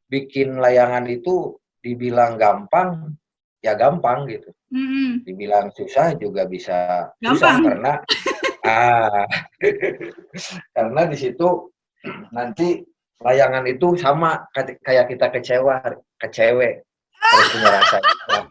bikin layangan itu dibilang gampang, ya gampang gitu. Dibilang susah juga bisa susah gampang. karena karena di situ nanti layangan itu sama kayak kita ke cewek harus punya rasa juga.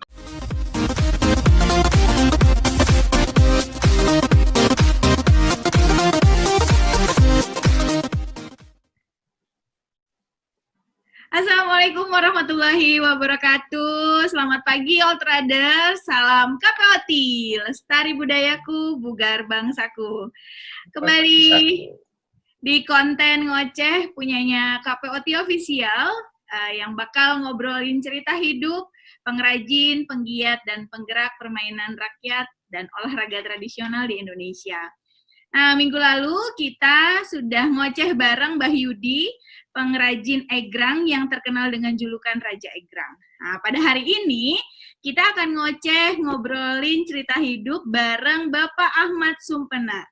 Assalamualaikum warahmatullahi wabarakatuh. Selamat pagi All Traders. Salam KPOT, lestari budayaku, bugar bangsaku. Kembali di konten ngoceh punyanya KPOT Official yang bakal ngobrolin cerita hidup pengrajin, penggiat, dan penggerak permainan rakyat dan olahraga tradisional di Indonesia. Nah, minggu lalu kita sudah ngoceh bareng Mbah Yudi, pengrajin egrang yang terkenal dengan julukan Raja Egrang. Nah, pada hari ini kita akan ngobrolin cerita hidup bareng Bapak Ahmad Sumpena.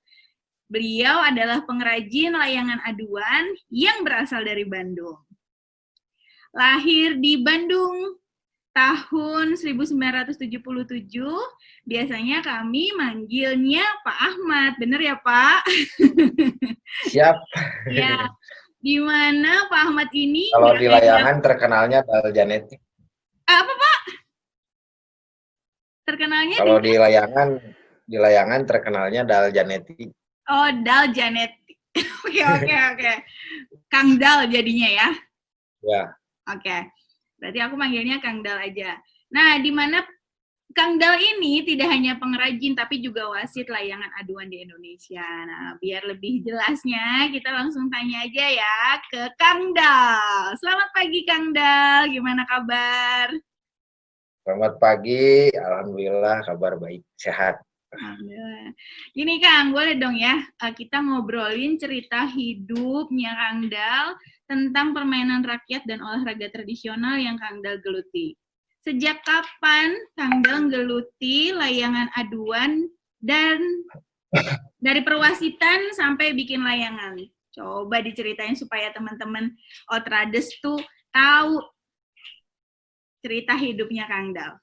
Beliau adalah pengrajin layangan aduan yang berasal dari Bandung. Lahir di Bandung tahun 1977, biasanya kami manggilnya Pak Ahmad. Bener ya, Pak? Siap. Ya, di mana Pak Ahmad ini... Kalau di layangan terkenalnya Dal Janetik. Apa, Pak? Terkenalnya kalau di layangan terkenalnya Dal Janetik. Oh, Dal Janetik. Oke. Kang Dal jadinya ya? Ya. Oke. Berarti aku manggilnya Kang Dal aja. Nah, di mana Kang Dal ini tidak hanya pengrajin, tapi juga wasit layangan aduan di Indonesia. Nah, biar lebih jelasnya, kita langsung tanya aja ya ke Kang Dal. Selamat pagi, Kang Dal. Gimana kabar? Selamat pagi. Alhamdulillah, kabar baik. Sehat. Alhamdulillah. Gini, Kang, boleh dong ya, kita ngobrolin cerita hidupnya Kang Dal tentang permainan rakyat dan olahraga tradisional yang Kang Dal geluti. Sejak kapan Kang Dal geluti layangan aduan dan dari perwasitan sampai bikin layangan? Coba diceritain supaya teman-teman Outraders tuh tahu cerita hidupnya Kang Dal.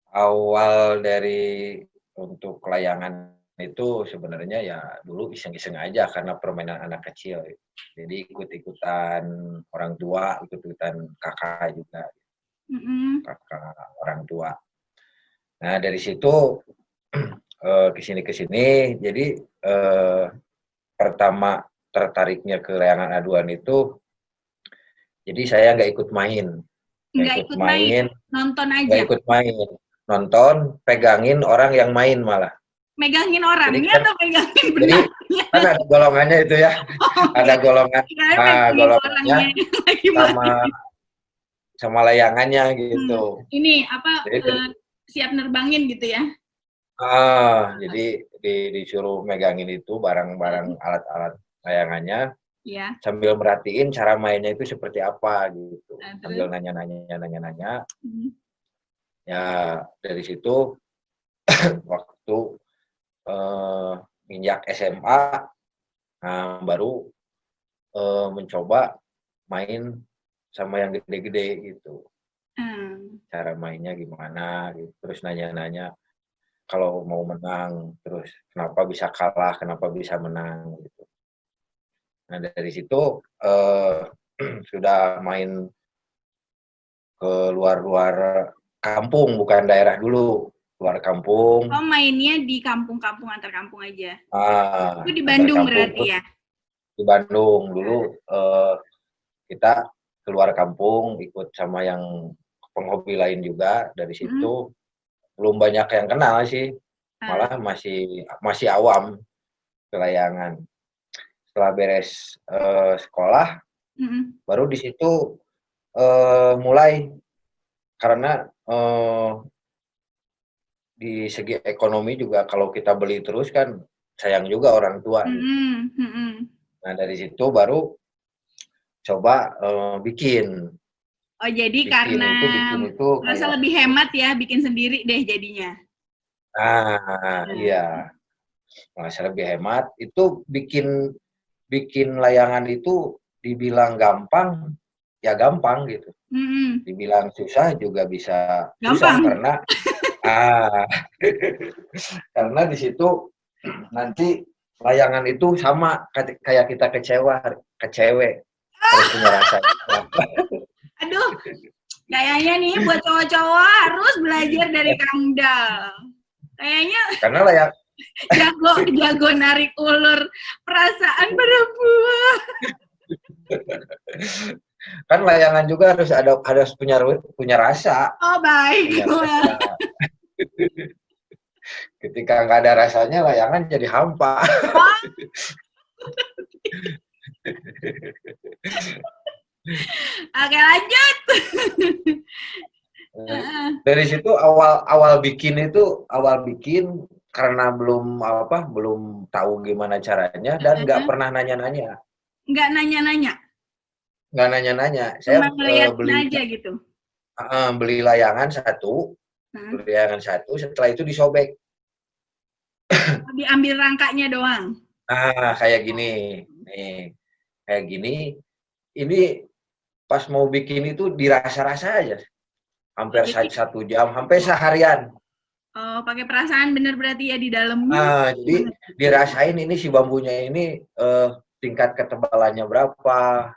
Awal dari untuk layangan itu sebenarnya ya dulu iseng-iseng aja karena permainan anak kecil. Jadi ikut-ikutan orang tua, ikut-ikutan kakak juga. Kakak orang tua. Nah, dari situ kesini. Jadi pertama tertariknya ke layangan aduan itu, jadi saya nggak ikut main. Nggak ikut main, nonton aja. Nggak ikut main. Nonton, pegangin orang yang main malah. Megangin orangnya atau megangin benangnya? Jadi kan ada golongannya itu ya. Ada golongan, golongannya sama layangannya gitu. Ini apa, siap nerbangin gitu ya? Jadi disuruh megangin itu barang-barang alat-alat layangannya. Ya. Sambil merhatiin cara mainnya itu seperti apa gitu. Sambil nanya-nanya. Ya dari situ waktu injak SMA baru mencoba main sama yang gede-gede gitu. Cara mainnya gimana gitu. Terus nanya-nanya kalau mau menang, terus kenapa bisa kalah, kenapa bisa menang gitu. Nah dari situ sudah main ke luar kampung, bukan daerah dulu, luar kampung. Oh, mainnya di kampung-kampung, antar kampung aja. Itu di Bandung berarti ya? Di Bandung dulu kita keluar kampung ikut sama yang penghobi lain juga. Dari situ belum banyak yang kenal sih, malah masih awam ke layangan. Setelah beres sekolah, baru di situ mulai, karena di segi ekonomi juga kalau kita beli terus kan sayang juga orang tua. Nah dari situ baru coba bikin. Oh jadi karena merasa lebih hemat ya, bikin sendiri deh jadinya. Iya, merasa lebih hemat. Itu bikin layangan itu dibilang gampang, ya gampang gitu. Mm-mm. Dibilang susah juga bisa susah Gampang. karena ah karena di situ nanti layangan itu sama kayak kita ke cewek harus punya rasa juga. Aduh, kayaknya nih buat cowok-cowok harus belajar dari Kang Dal. Kayaknya Karena layak jago narik ulur perasaan perempuan. kan layangan juga harus punya rasa, Oh baik. punya rasa. Ketika nggak ada rasanya layangan jadi hampa. Oke lanjut. Dari situ awal bikin karena belum tahu gimana caranya dan nggak pernah nanya-nanya. Nggak nanya-nanya. Nggak nanya-nanya. Saya Cuma ngeliatin aja gitu. beli layangan satu, setelah itu disobek. Diambil rangkanya doang. Kayak gini. Nih, kayak gini. Ini pas mau bikin itu dirasa-rasa aja. Hampir 1 jam, sampai seharian. Oh, pakai perasaan bener berarti ya di dalamnya. Jadi dirasain ini si bambunya ini tingkat ketebalannya berapa,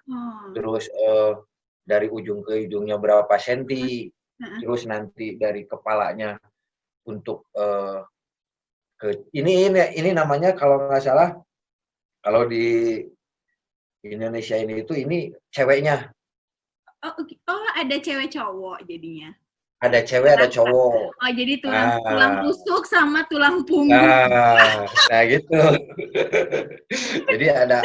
terus dari ujung ke ujungnya berapa senti, terus nanti dari kepalanya untuk ini namanya kalau nggak salah, kalau di Indonesia ini ceweknya. Oh, ada cewek cowok jadinya. Ada cewek, ada cowok. Oh, jadi tulang rusuk sama tulang punggung. Nah gitu. Jadi ada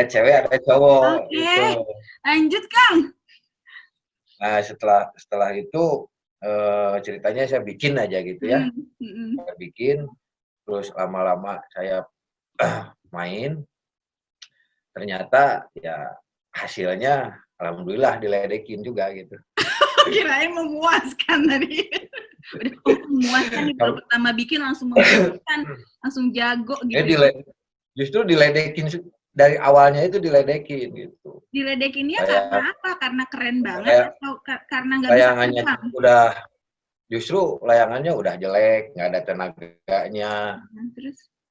cewek, ada cowok. Oke. Gitu. Lanjut, Kang. Nah, setelah itu ceritanya saya bikin aja gitu ya. Saya bikin, terus lama-lama saya main. Ternyata ya hasilnya alhamdulillah diledekin juga gitu. Kirain memuaskan tadi. Memuaskan nih kalau pertama bikin langsung memuaskan, langsung jago gitu. Justru diledekin dari awalnya itu diledekin gitu. Diledekinnya karena apa? Karena keren banget atau karena nggak bisa layangannya layangannya udah jelek, nggak ada tenaganya.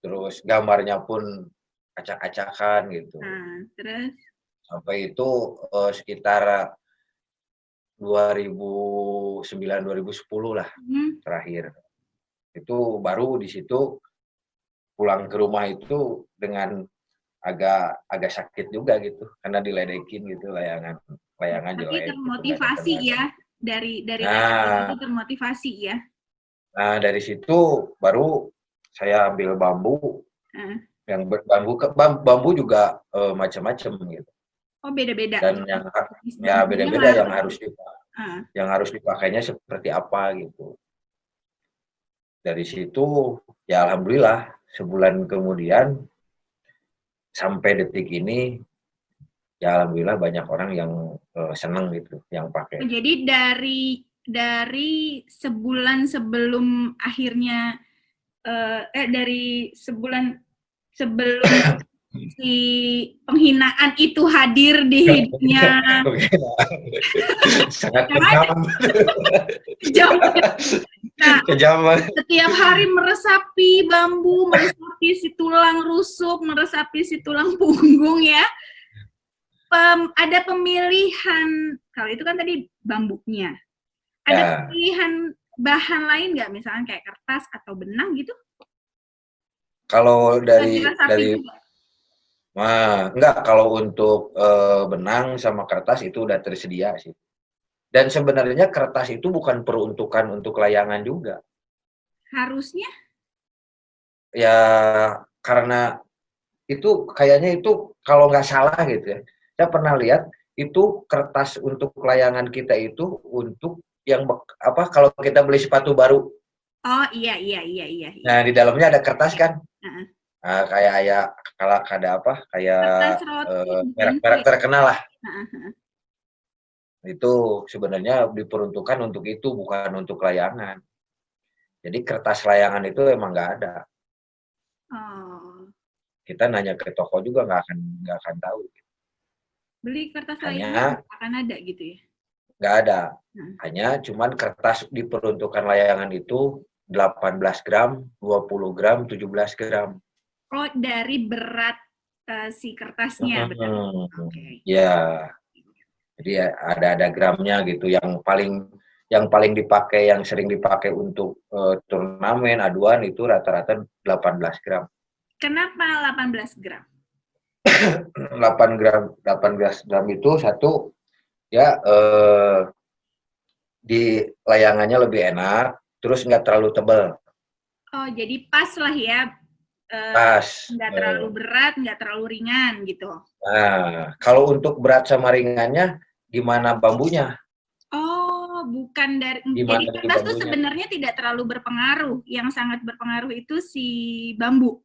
Terus gambarnya pun acak-acakan gitu. Terus sampai itu sekitar 2009-2010 lah terakhir. Itu baru di situ pulang ke rumah itu dengan agak sakit juga gitu karena diledekin gitu layangan tapi jelek. Termotivasi gitu, ya dari itu termotivasi ya. Nah dari situ baru saya ambil bambu yang bambu juga macam-macam gitu. Oh beda-beda. Dan yang beda-beda yang harus dipakainya seperti apa gitu. Dari situ ya alhamdulillah sebulan kemudian sampai detik ini ya alhamdulillah banyak orang yang seneng gitu yang pakai. Jadi dari sebulan sebelum akhirnya dari sebulan sebelum si penghinaan itu hadir di hidupnya. Sangat kejam. Kejam. Nah, setiap hari meresapi bambu, meresapi si tulang rusuk, meresapi si tulang punggung ya. Ada pemilihan, kalau itu kan tadi bambunya. Ada pemilihan bahan lain nggak, misalnya kayak kertas atau benang gitu? Kalau dari enggak, kalau untuk benang sama kertas itu udah tersedia sih. Dan sebenarnya kertas itu bukan peruntukan untuk layangan juga. Harusnya? Ya karena itu kayaknya itu kalau nggak salah gitu ya. Saya pernah lihat itu kertas untuk layangan kita itu untuk yang kalau kita beli sepatu baru. Oh iya. Nah di dalamnya ada kertas kan? Nah, kayak merek-merek terkenal lah. Itu sebenarnya diperuntukkan untuk itu, bukan untuk layangan. Jadi kertas layangan itu emang nggak ada. Kita nanya ke toko juga nggak akan tahu. Beli kertas Hanya layangan akan ada gitu ya? nggak ada. Nah. Hanya cuman kertas diperuntukkan layangan itu 18 gram, 20 gram, 17 gram. Oh, dari berat si kertasnya berarti. Oke. Ya, jadi ada gramnya gitu. Yang paling dipakai, yang sering dipakai untuk turnamen, aduan itu rata-rata 18 gram. Kenapa 18 gram? 18 gram itu satu ya di layangannya lebih enak, terus nggak terlalu tebal. Oh, jadi pas lah ya. Pas. Nggak terlalu berat, nggak terlalu ringan gitu. Nah, kalau untuk berat sama ringannya, gimana bambunya? Oh, bukan dari. Gimana Jadi kertas tuh bambunya? sebenarnya tidak terlalu berpengaruh. Yang sangat berpengaruh itu si bambu.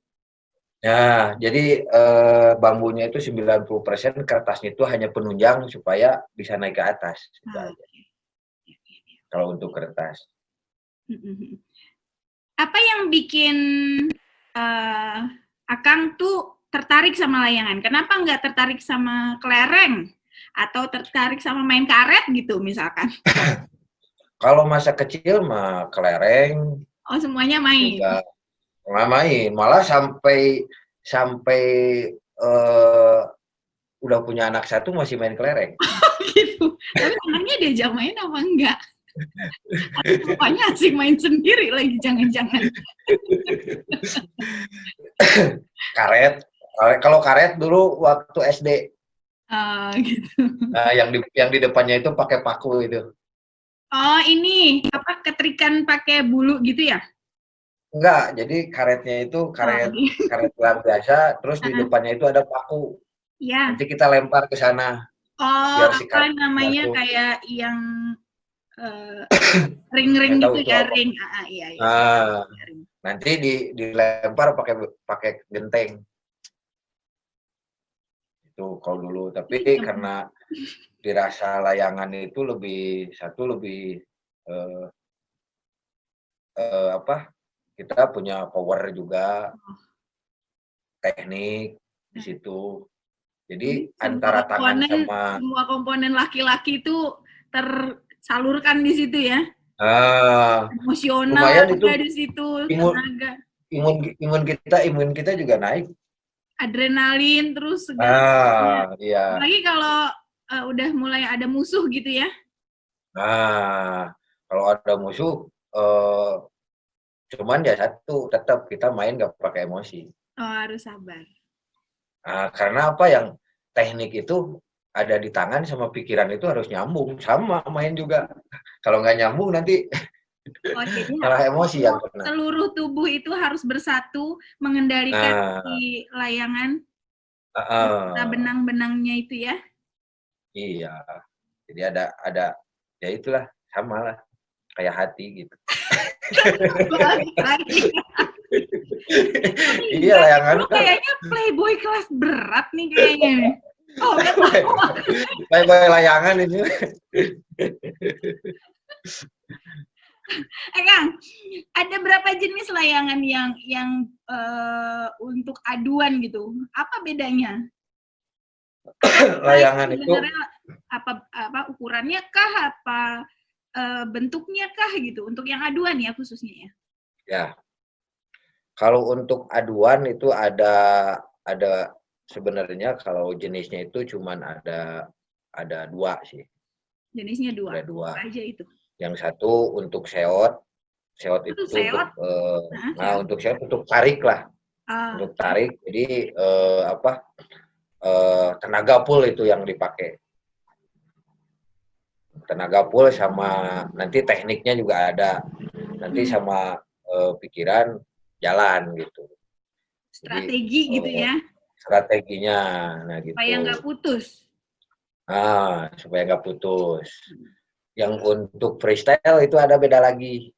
Nah, jadi bambunya itu 90%, kertasnya itu hanya penunjang supaya bisa naik ke atas. Okay. Kalau untuk kertas. Apa yang bikin Akang tuh tertarik sama layangan? Kenapa nggak tertarik sama kelereng? Atau tertarik sama main karet gitu misalkan? Kalau masa kecil mah kelereng. Oh, semuanya main? Juga nggak main. Malah sampai udah punya anak satu masih main kelereng. Gitu. Tapi anaknya diajak main apa enggak? Atau bapaknya asik main sendiri lagi, jangan-jangan. Karet. Kalau karet dulu waktu SD. Gitu. Nah, yang di depannya itu pakai paku itu. Oh, ini apa ketrikan pakai bulu gitu ya? Enggak, jadi karetnya itu karet gelang biasa, terus di depannya itu ada paku. Ya. Nanti kita lempar ke sana. Oh, Biar si apa namanya jatuh. kayak yang ring-ring gitu ya, ring. Iya, iya. Nanti dilempar pakai genteng. Itu kalau dulu, tapi karena dirasa layangan itu lebih kita punya power juga, teknik di situ. Jadi antara tangan sama semua komponen laki-laki itu tersalurkan di situ ya. Emosional lumayan itu di situ, tenaga. Imun kita juga naik. Adrenalin terus segala. Iya. Apalagi kalau udah mulai ada musuh gitu ya. Nah, kalau ada musuh, cuman ya satu, tetap kita main nggak pakai emosi. Oh, harus sabar. Nah, karena apa, yang teknik itu ada di tangan sama pikiran itu harus nyambung, sama main juga. Kalau nggak nyambung nanti jadi malah emosi yang kena. Seluruh tubuh itu harus bersatu mengendalikan si layangan. Benang-benangnya itu ya. Iya. Jadi ada ya itulah, sama lah kayak hati gitu. Iya, layangan kayaknya playboy kelas berat nih kayaknya. Oh, playboy layangan ini. Kang, ada berapa jenis layangan yang untuk aduan gitu? Apa bedanya? Layangan itu apa ukurannya kah, apa bentuknya kah gitu untuk yang aduan ya khususnya ya? Ya. Kalau untuk aduan itu ada sebenarnya, kalau jenisnya itu cuman ada dua sih. Jenisnya dua. Ada dua. Aja itu. Yang satu untuk seot. Seot itu seot? Untuk seot untuk tarik lah. Untuk tarik. Jadi tenaga pull itu yang dipakai. Tenaga pull sama nanti tekniknya juga ada. Nanti sama pikiran jalan gitu. Strategi jadi, gitu ya? Strateginya, nah gitu. Supaya nggak putus. Supaya nggak putus. Yang untuk freestyle itu ada beda lagi.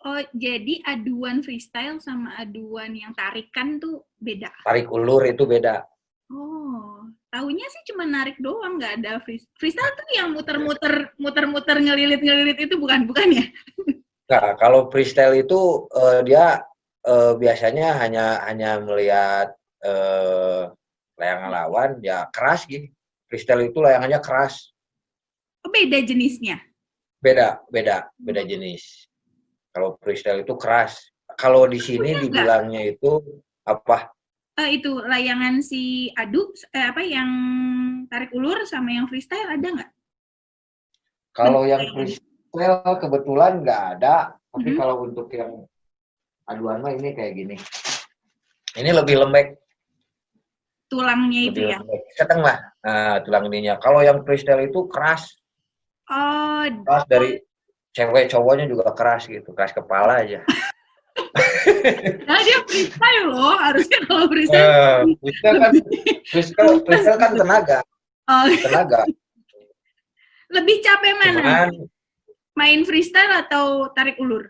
Oh, jadi aduan freestyle sama aduan yang tarikan tuh beda? Tarik ulur itu beda. Oh, taunya sih cuma narik doang, nggak ada freestyle tuh yang muter-muter ngelilit itu bukan ya? Nah, kalau freestyle itu dia biasanya hanya melihat layangan lawan ya keras gitu. Freestyle itu layangannya keras. Oh, beda jenisnya? Beda jenis. Kalau freestyle itu keras. Kalau di sini dibilangnya itu apa? Itu layangan si adu, yang tarik ulur sama yang freestyle ada nggak? Kalau yang freestyle kebetulan nggak ada, tapi kalau untuk yang aduan mah ini kayak gini. Ini lebih lembek. Tulangnya lebih itu ya? Sedang lah. Nah, tulang ininya. Kalau yang freestyle itu keras. Oh. Keras dari cewek cowoknya juga keras gitu, keras kepala aja. Nah, dia freestyle loh, harusnya kalau freestyle. Freestyle kan tenaga. Oh. Tenaga. Lebih capek mana? Main freestyle atau tarik ulur?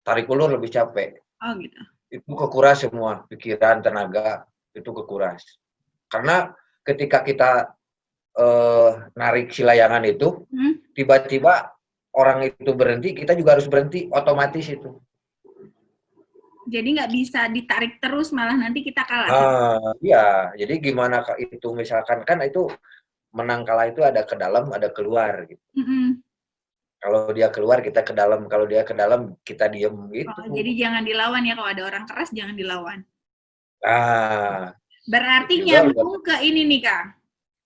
Tarik ulur lebih capek. Oh gitu. Itu kekuras semua, pikiran, tenaga, itu kekuras. Karena ketika kita narik si layangan itu, tiba-tiba orang itu berhenti, kita juga harus berhenti, otomatis itu. Jadi nggak bisa ditarik terus, malah nanti kita kalah. Iya, jadi gimana itu misalkan kan itu menang kalah itu ada ke dalam, ada keluar gitu. Kalau dia keluar kita ke dalam, kalau dia ke dalam kita diem gitu. Oh, jadi jangan dilawan ya, kalau ada orang keras jangan dilawan. Berarti juga nyambung ke ini nih Kak,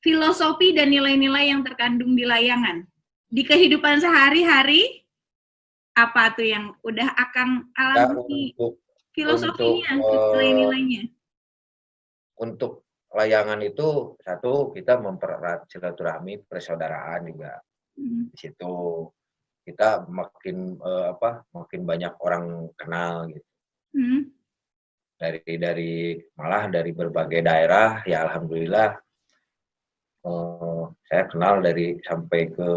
filosofi dan nilai-nilai yang terkandung di layangan. Di kehidupan sehari-hari, apa tuh yang udah Akang alami? Filosofinya, nilai-nilainya. Untuk layangan itu, satu, kita mempererat silaturahmi, persaudaraan juga. Di situ kita makin makin banyak orang kenal gitu. Malah dari berbagai daerah, ya alhamdulillah saya kenal dari sampai ke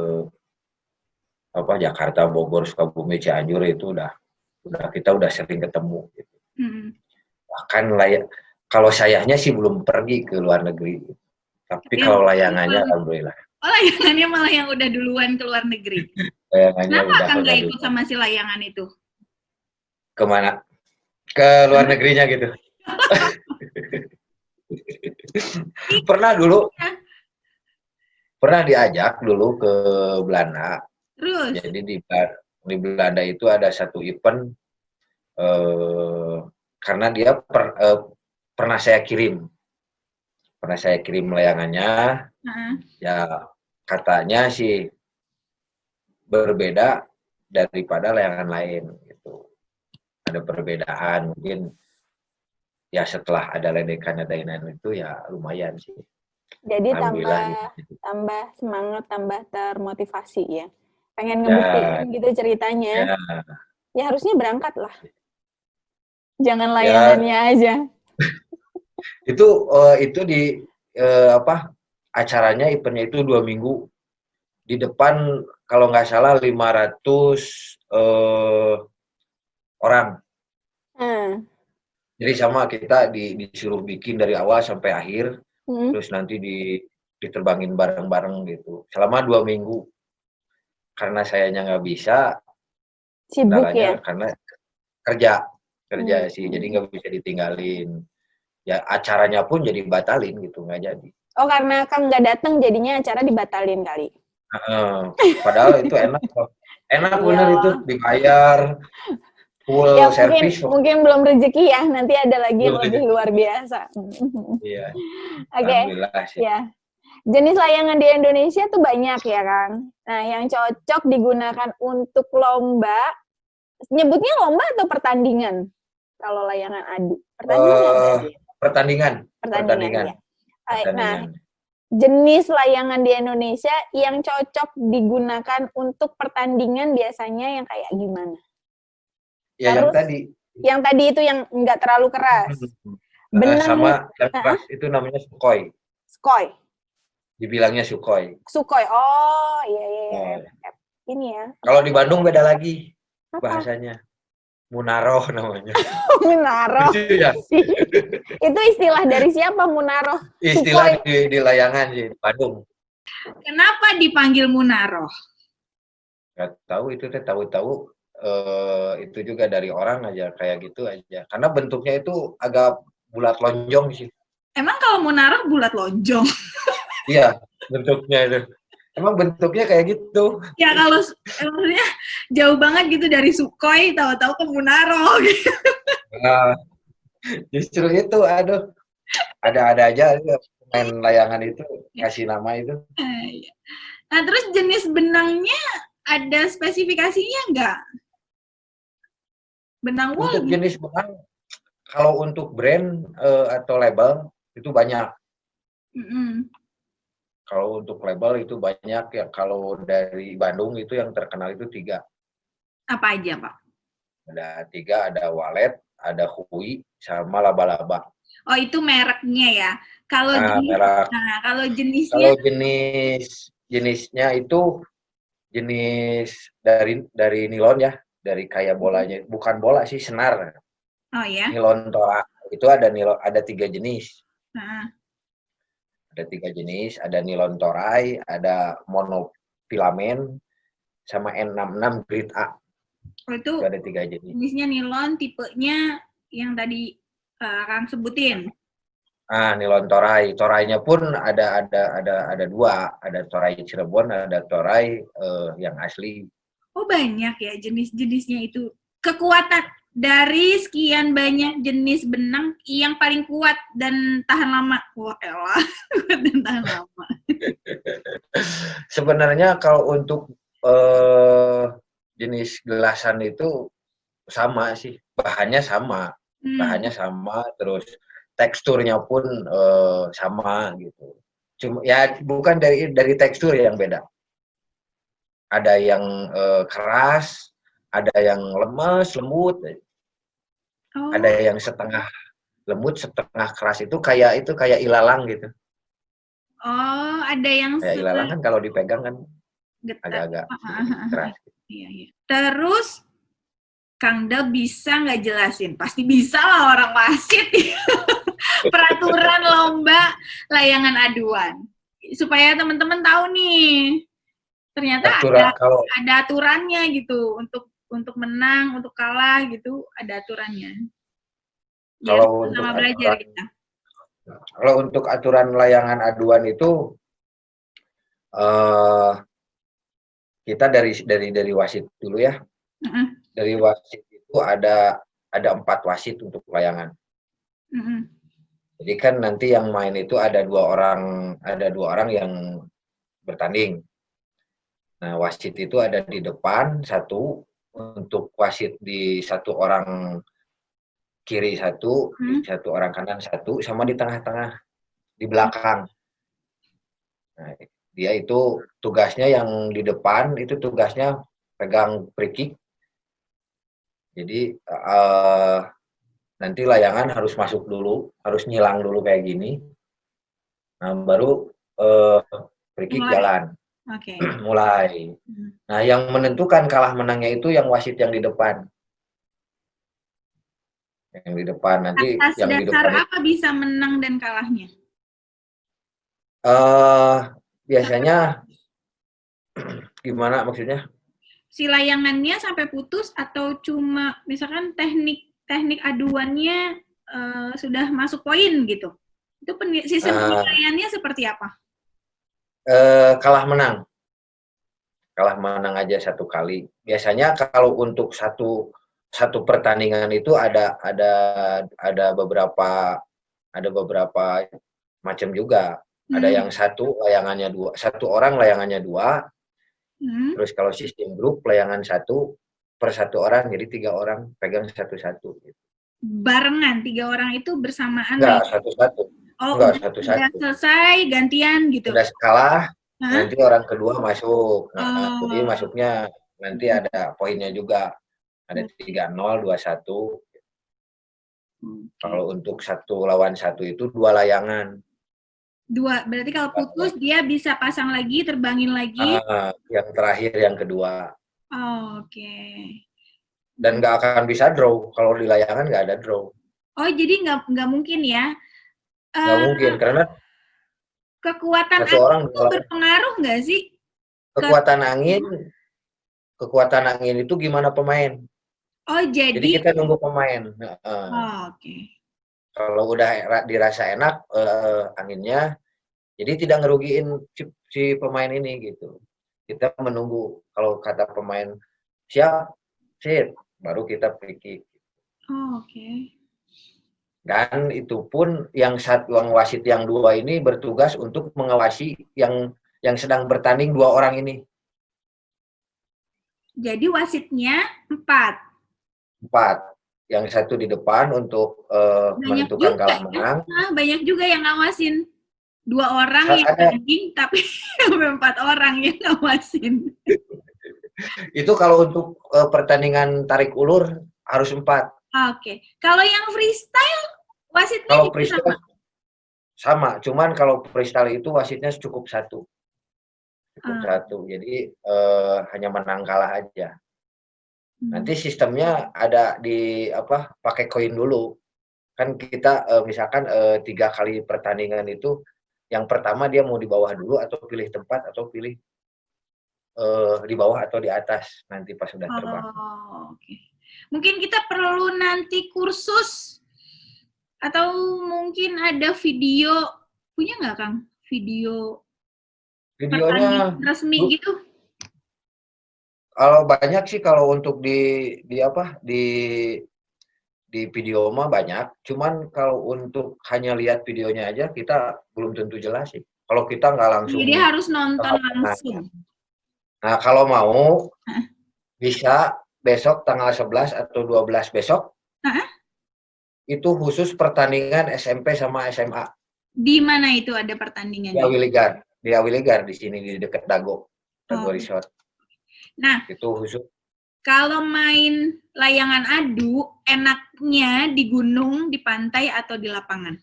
Jakarta, Bogor, Sukabumi, Cianjur itu kita udah sering ketemu gitu. Bahkan kalau sayanya sih belum pergi ke luar negeri. Tapi kalau layangannya alhamdulillah. Oh, layangannya malah yang udah duluan ke luar negeri. Kenapa kan nggak ikut sama si layangan itu? Kemana? Ke luar negerinya gitu. Pernah diajak dulu ke Belanda. Terus? Jadi di Belanda itu ada satu event karena dia pernah saya kirim layangannya. Ya katanya sih berbeda daripada layangan lain gitu. Ada perbedaan mungkin. Ya setelah ada ledekan itu ya lumayan sih. Jadi tambah semangat, tambah termotivasi ya. Pengen ngebuktiin gitu ceritanya. Ya harusnya berangkat lah. Jangan layangannya aja. Itu di acaranya eventnya itu 2 minggu. Di depan kalau nggak salah 500 orang. Jadi sama kita disuruh bikin dari awal sampai akhir, terus nanti diterbangin bareng-bareng gitu. Selama 2 minggu. Karena sayanya nggak bisa, sibuk ya? Karena kerja sih, jadi nggak bisa ditinggalin. Ya acaranya pun jadi batalin gitu, nggak jadi. Oh, karena Kang nggak datang jadinya acara dibatalin kali? Padahal itu enak bener itu, dibayar. Full ya, service. Mungkin belum rezeki ya, nanti ada lagi yang lebih luar biasa. Iya. Oke. Ya. Jenis layangan di Indonesia tuh banyak ya, Kang. Nah, yang cocok digunakan untuk lomba, nyebutnya lomba atau pertandingan? Kalau layangan adu, pertandingan. Ya. Nah, jenis layangan di Indonesia yang cocok digunakan untuk pertandingan biasanya yang kayak gimana? Ya, yang tadi itu yang nggak terlalu keras. Sama yang keras itu namanya Sukhoi. Dibilangnya Sukhoi. Oh, iya. Ini ya. Kalau di Bandung beda lagi bahasanya. Munaroh namanya. Munaroh. Itu istilah dari siapa, Munaroh? Istilah di layangan di Bandung. Kenapa dipanggil Munaroh? Gak tahu, itu tahu-tahu itu juga dari orang aja kayak gitu aja. Karena bentuknya itu agak bulat lonjong sih. Emang kalau Munaroh bulat lonjong? Iya, bentuknya itu. Emang bentuknya kayak gitu. Ya kalau maksudnya jauh banget gitu dari Sukhoi, tahu-tahu ke Munaro gitu. Nah, justru itu, aduh, ada-ada aja main layangan itu, kasih nama itu. Nah, terus jenis benangnya ada spesifikasinya nggak? Benang wool Untuk gitu? jenis benang, kalau untuk brand atau label, itu banyak. Kalau untuk label itu banyak ya. Kalau dari Bandung itu yang terkenal itu 3. Apa aja, Pak? Ada 3, ada Walet, ada Hui, sama Laba-Laba. Oh, itu mereknya ya. Kalau Merek. kalau jenisnya Kalau jenisnya itu jenis dari nilon ya, dari kayak bolanya, bukan bola sih, senar. Oh ya. Nilon torak. Itu ada 3 jenis. Nah. Ada 3 jenis, ada nilon torai, ada monofilamen, sama N66 grade A. Oh, itu ada 3 jenis. Jenisnya nilon, tipenya yang tadi Kang sebutin. Nilon torai. Torainya pun ada 2, ada torai Cirebon, ada torai yang asli. Oh, banyak ya jenis-jenisnya itu. Kekuatan dari sekian banyak jenis benang yang paling kuat dan tahan lama. Wah, elah, kuat dan tahan lama. Sebenarnya kalau untuk jenis gelasan itu sama sih, bahannya sama. Bahannya sama, terus teksturnya pun sama gitu. Cuma ya bukan dari tekstur yang beda. Ada yang keras, ada yang lemes, lembut. Oh. Ada yang setengah lembut, setengah keras, itu kayak ilalang gitu. Oh, ada yang kayak ilalang kan kalau dipegang kan agak-agak keras. Iya. Terus Kang Del bisa nggak jelasin? Pasti bisa lah, orang wasit. Peraturan lomba layangan aduan. Supaya teman-teman tahu nih, ternyata ada aturannya gitu. Untuk menang, untuk kalah gitu, ada aturannya. Kalau untuk sama belajar kita. Kalau untuk aturan layangan aduan itu, kita dari wasit dulu ya. Dari wasit itu ada 4 wasit untuk layangan. Jadi kan nanti yang main itu ada 2 orang yang bertanding. Nah, wasit itu ada di depan 1, untuk wasit di 1 orang kiri 1, di 1 orang kanan 1, sama di tengah-tengah, di belakang. Nah, dia itu tugasnya yang di depan itu tugasnya pegang free kick. Jadi nanti layangan harus masuk dulu, harus nyilang dulu kayak gini. Nah, baru free kick jalan. Okay. Mulai. Nah, yang menentukan kalah menangnya itu yang wasit yang di depan. Yang di depan nanti atas yang dasar di depan apa bisa menang dan kalahnya? Biasanya gimana maksudnya? Si layangannya sampai putus atau cuma misalkan teknik aduannya sudah masuk poin gitu? Itu sistem penilaiannya seperti apa? Kalah menang aja 1 kali. Biasanya kalau untuk satu pertandingan itu ada beberapa macam juga. Ada yang 1 layangannya 2, 1 orang layangannya 2. Terus kalau sistem grup layangan 1 per 1 orang, jadi 3 orang pegang satu-satu. Gitu. Barengan 3 orang itu bersamaan? Enggak, satu-satu. Oh, enggak, satu-satu. Udah selesai gantian gitu. Udah kalah, nanti orang kedua masuk. Jadi masuknya nanti ada poinnya juga. Ada 3-0, 2-1. Kalau untuk 1 lawan 1 itu 2 layangan. 2, berarti kalau putus dia bisa pasang lagi, terbangin lagi. Yang terakhir, yang kedua. Oke. Dan nggak akan bisa draw. Kalau di layangan nggak ada draw. Oh, jadi nggak mungkin ya? Nggak mungkin, karena kekuatan angin itu berpengaruh nggak sih? Kekuatan angin itu gimana pemain? Oh, jadi kita nunggu pemain. Oke. Kalau udah dirasa enak anginnya, Jadi tidak ngerugiin si pemain ini gitu. Kita menunggu kalau kata pemain siap, sip, baru kita pikir. Oh, oke. Dan itu pun yang wasit yang 2 ini bertugas untuk mengawasi yang sedang bertanding 2 orang ini. Jadi wasitnya 4. 4. Yang 1 di depan untuk menentukan kalah menang. Nah, banyak juga yang ngawasin. 2 orang yang tanding, tapi 4 orang yang ngawasin. Itu kalau untuk pertandingan tarik ulur harus 4. Oke. Kalau yang freestyle, wasitnya kalau juga freestyle sama. Cuman kalau freestyle itu wasitnya cukup 1. Cukup 1. Jadi hanya menang kalah aja. Nanti sistemnya ada di pakai koin dulu. Kan kita misalkan 3 kali pertandingan itu, yang pertama dia mau di bawah dulu atau pilih tempat atau pilih di bawah atau di atas nanti pas sudah terbang. Oke. Mungkin kita perlu nanti kursus atau mungkin ada video, punya nggak Kang? Videonya resmi gitu? Kalau banyak sih, kalau untuk di video mah banyak. Cuman kalau untuk hanya lihat videonya aja kita belum tentu jelas sih. Kalau kita nggak langsung. Jadi harus nonton langsung. Nah, kalau mau bisa besok tanggal 11 atau 12 besok. Itu khusus pertandingan SMP sama SMA. Di mana itu ada pertandingan? Di Awiligar di sini di dekat Dago Resort. Nah, itu khusus. Kalau main layangan adu, enaknya di gunung, di pantai, atau di lapangan?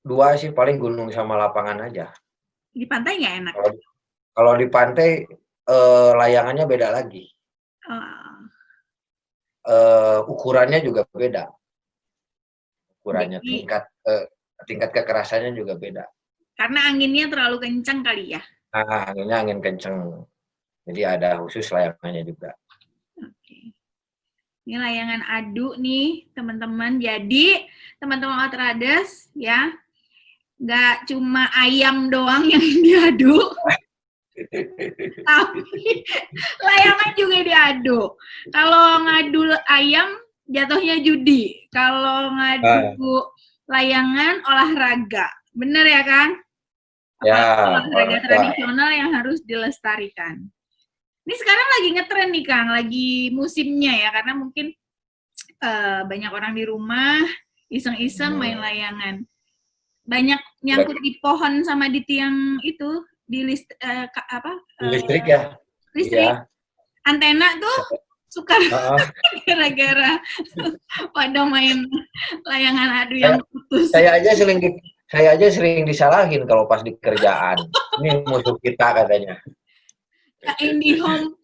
2 sih, paling gunung sama lapangan aja. Di pantai nggak enak? Kalau di pantai layangannya beda lagi. Ukurannya juga beda. Ukurannya tingkat kekerasannya juga beda. Karena anginnya terlalu kencang kali ya? Anginnya angin kencang. Jadi ada khusus layangannya juga. Oke. Ini layangan adu nih, teman-teman. Jadi, teman-teman Outriders, ya, nggak cuma ayam doang yang diadu, tapi layangan juga diadu. Kalau ngadu ayam, jatuhnya judi. Kalau ngadu layangan, olahraga. Bener ya, Kang? Ya, olahraga tradisional yang harus dilestarikan. Ini sekarang lagi ngetren nih, Kang. Lagi musimnya ya, karena mungkin banyak orang di rumah, iseng-iseng main layangan. Banyak nyangkut di pohon sama di tiang itu, di listrik ya? Listrik. Iya. Antena tuh suka gara-gara pada main layangan adu yang putus. Saya aja sering disalahin kalau pas di kerjaan. Ini musuh kita katanya. IndiHome.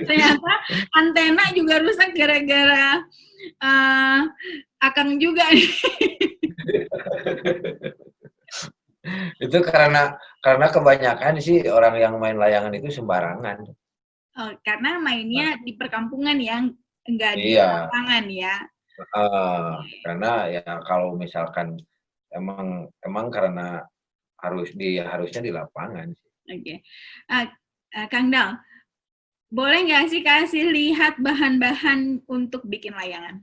Ternyata antena juga rusak gara-gara Akang juga. Itu karena kebanyakan sih orang yang main layangan itu sembarangan. Oh, karena mainnya di perkampungan yang enggak di lapangan ya. Karena ya kalau misalkan emang karena harusnya di lapangan. Oke. Kang Dal, boleh nggak sih kasih lihat bahan-bahan untuk bikin layangan?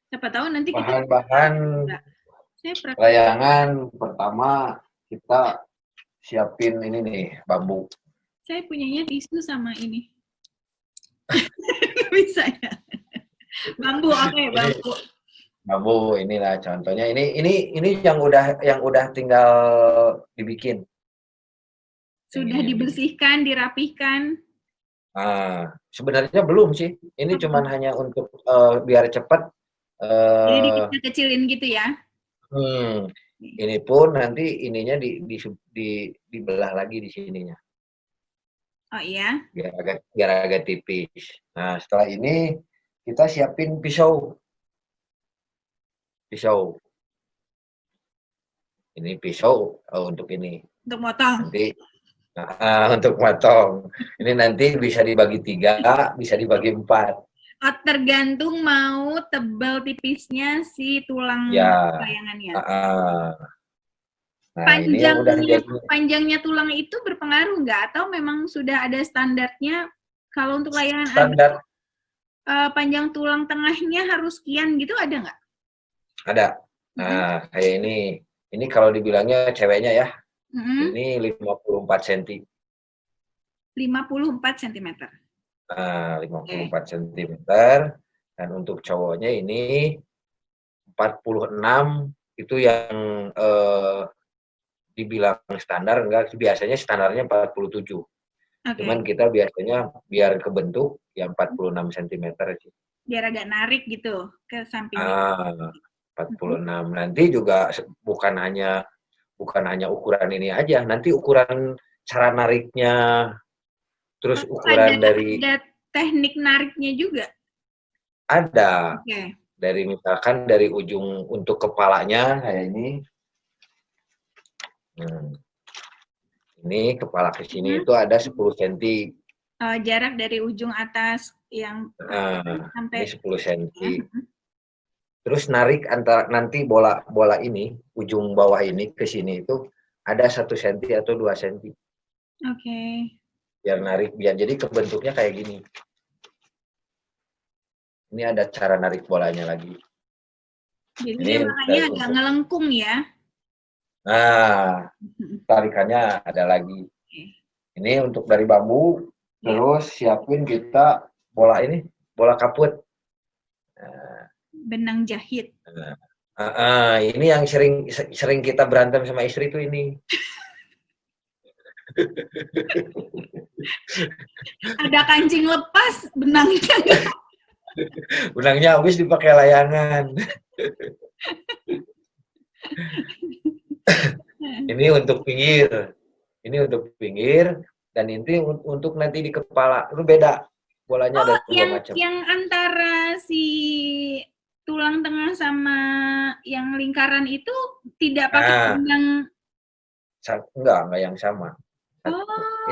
Siapa tahu nanti kita bahan-bahan layangan. Pertama kita siapin ini nih, bambu. Saya punyanya tisu sama ini. Bisa ya? Bambu, bambu. Bambu, inilah contohnya. Ini yang udah tinggal dibikin. Sudah dibersihkan, dirapihkan. Sebenarnya belum sih. Ini cuman hanya untuk biar cepat. Jadi dikecil-kecilin gitu ya? Ini pun nanti ininya dibelah lagi di sininya. Oh iya? Biar agak tipis. Nah, setelah ini kita siapin pisau. Ini pisau untuk ini. Untuk motong. Nanti untuk motong. Ini nanti bisa dibagi 3, bisa dibagi 4. Oh, tergantung mau tebal tipisnya si tulang Ya. layangannya. Nah, ini yang udah jadi. Panjangnya tulang itu berpengaruh nggak? Atau memang sudah ada standarnya? Kalau untuk layangan Standar. Panjang tulang tengahnya harus sekian gitu, ada nggak? Ada. Nah, kayak ini. Ini kalau dibilangnya ceweknya ya. Ini 54 cm. 54 cm. Nah, 54 cm. Dan untuk cowoknya ini 46, itu yang dibilang standar, enggak, biasanya standarnya 47. Cuman kita biasanya biar kebentuk ya 46 cm sih. Biar agak narik gitu ke samping. 46. Nanti juga bukan hanya ukuran ini aja, nanti ukuran cara nariknya, terus ukuran dari ada teknik nariknya juga. Ada. Dari misalkan dari ujung untuk kepalanya kayak ini. Ini kepala ke sini itu ada 10 cm. Jarak dari ujung atas yang sampai ini 10 cm. Terus narik antara nanti bola ini, ujung bawah ini ke sini itu ada 1 cm atau 2 cm. Oke. Biar narik, biar jadi kebentuknya kayak gini. Ini ada cara narik bolanya lagi. Jadi ini makanya agak ngelengkung ya. Nah, tarikannya ada lagi. Ini untuk dari bambu. Terus siapin kita bola ini, bola kaput. Benang jahit. Ini yang sering kita berantem sama istri tuh ini. Ada kancing lepas, benangnya. Benangnya habis dipakai layangan. Ini untuk pinggir. Ini untuk pinggir. Dan ini untuk nanti di kepala. Itu beda. Bolanya ada dua macam. Yang antara si tulang tengah sama yang lingkaran itu tidak pakai benang? Enggak yang sama.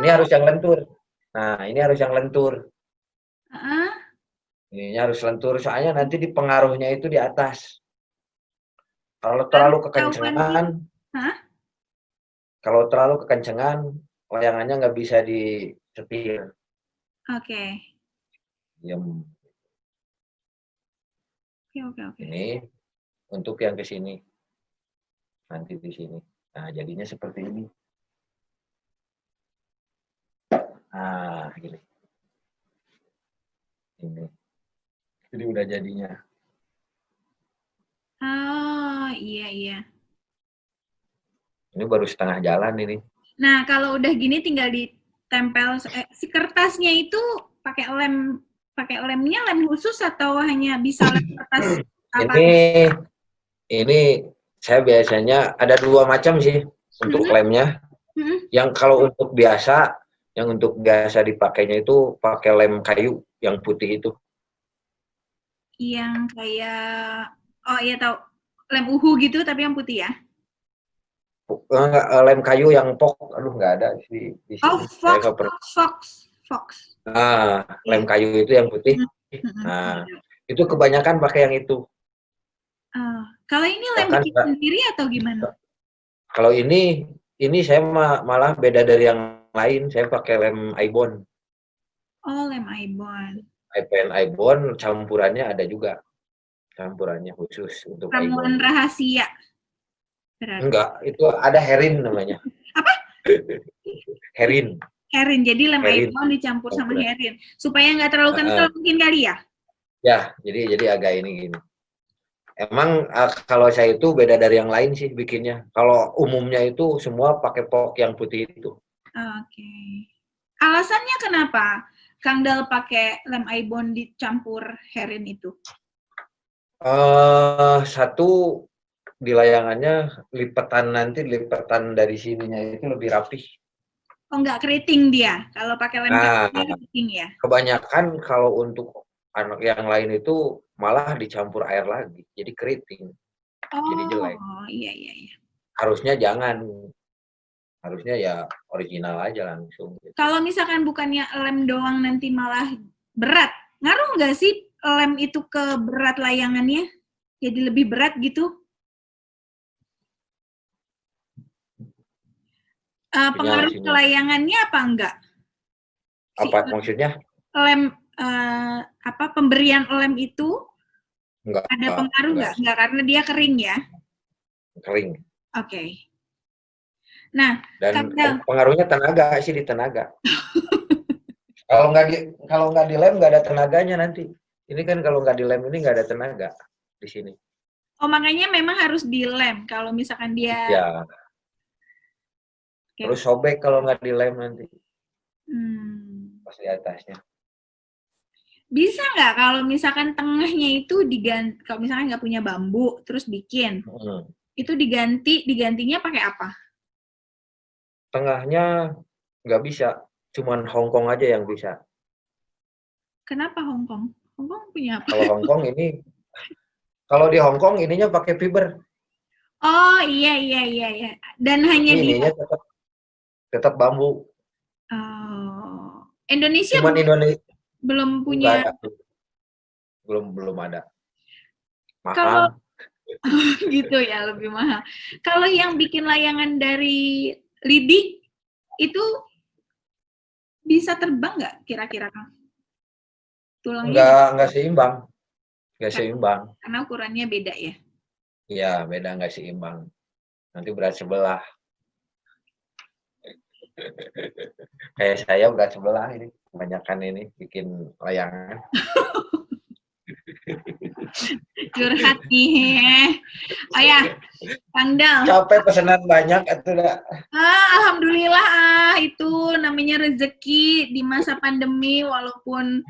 Ini harus yang lentur. Nah, ini harus yang lentur. Ini harus lentur, soalnya nanti di pengaruhnya itu di atas. Kalau terlalu kekencengan, layangannya nggak bisa disetir. Oke. Oke. Ini untuk yang ke sini. Nanti di sini. Nah, jadinya seperti ini. Nah, gini. Ini. Jadi udah jadinya. Oh, iya. Ini baru setengah jalan ini. Nah, kalau udah gini tinggal ditempel si kertasnya itu pakai lemnya lem khusus atau hanya bisa lem kertas apa? Ini saya biasanya ada 2 macam sih untuk lemnya. Yang kalau untuk biasa, dipakainya itu pakai lem kayu yang putih itu. Yang kayak, oh iya tahu, lem uhu gitu tapi yang putih ya? Lem kayu yang pok, aduh nggak ada di sini. Oh, Fox. Nah, lem kayu itu yang putih. Nah, itu kebanyakan pakai yang itu. Kalau ini lem bikin sendiri atau gimana? Kalau ini saya malah beda dari yang lain, saya pakai lem Ibon. Oh, lem Ibon. Ibon campurannya ada juga. Campurannya khusus untuk ramuan rahasia. Berarti. Enggak, itu ada herin namanya. Apa? Herin. Jadi lem Ibon dicampur sama herin supaya nggak terlalu kental mungkin kali ya? Ya, jadi agak ini gini. Emang kalau saya itu beda dari yang lain sih bikinnya. Kalau umumnya itu semua pakai pok yang putih itu. Oke. Alasannya kenapa Kang Dal pakai lem Ibon dicampur herin itu? Satu, di layangannya lipatan dari sininya itu lebih rapih. Oh, nggak keriting dia kalau pakai lem keriting ya? Kebanyakan kalau untuk anak yang lain itu malah dicampur air lagi, jadi keriting. Jadi jelek. Oh, iya. Harusnya jangan. Harusnya ya original aja langsung. Gitu. Kalau misalkan bukannya lem doang nanti malah berat, ngaruh nggak sih lem itu ke berat layangannya? Jadi lebih berat gitu? Pengaruh ke layangannya apa enggak? Apa maksudnya? Lem pemberian lem itu enggak, ada pengaruh enggak? Enggak, karena dia kering ya? Kering. Oke. Nah, dan pengaruhnya tenaga sih, di tenaga. Kalau nggak dilem nggak ada tenaganya nanti. Ini kan kalau nggak dilem ini nggak ada tenaga di sini. Oh, makanya memang harus dilem kalau misalkan dia. Ya. Terus sobek kalau nggak dilem nanti. Pas di atasnya. Bisa nggak kalau misalkan tengahnya itu diganti, kalau misalkan nggak punya bambu terus bikin, itu digantinya pakai apa? Tengahnya nggak bisa, cuman Hongkong aja yang bisa. Kenapa Hongkong? Hongkong punya apa? Kalau Hongkong ini, kalau di Hongkong ininya pakai fiber. Oh iya. Dan hanya ininya tetap bambu. Oh. Indonesia cuman belum punya. Belum ada. Mahal. Kalau gitu ya, lebih mahal. Kalau yang bikin layangan dari lidi itu bisa terbang nggak kira-kira, Kang? Tulangnya nggak seimbang. Nggak seimbang. Karena ukurannya beda ya? Iya, beda, nggak seimbang. Nanti berat sebelah. Kayak saya berat sebelah ini. Kebanyakan ini bikin layangan. Curhat nih. Oh ya, Kang Dal. Capek pesanan banyak atau enggak? Alhamdulillah, itu namanya rezeki di masa pandemi, walaupun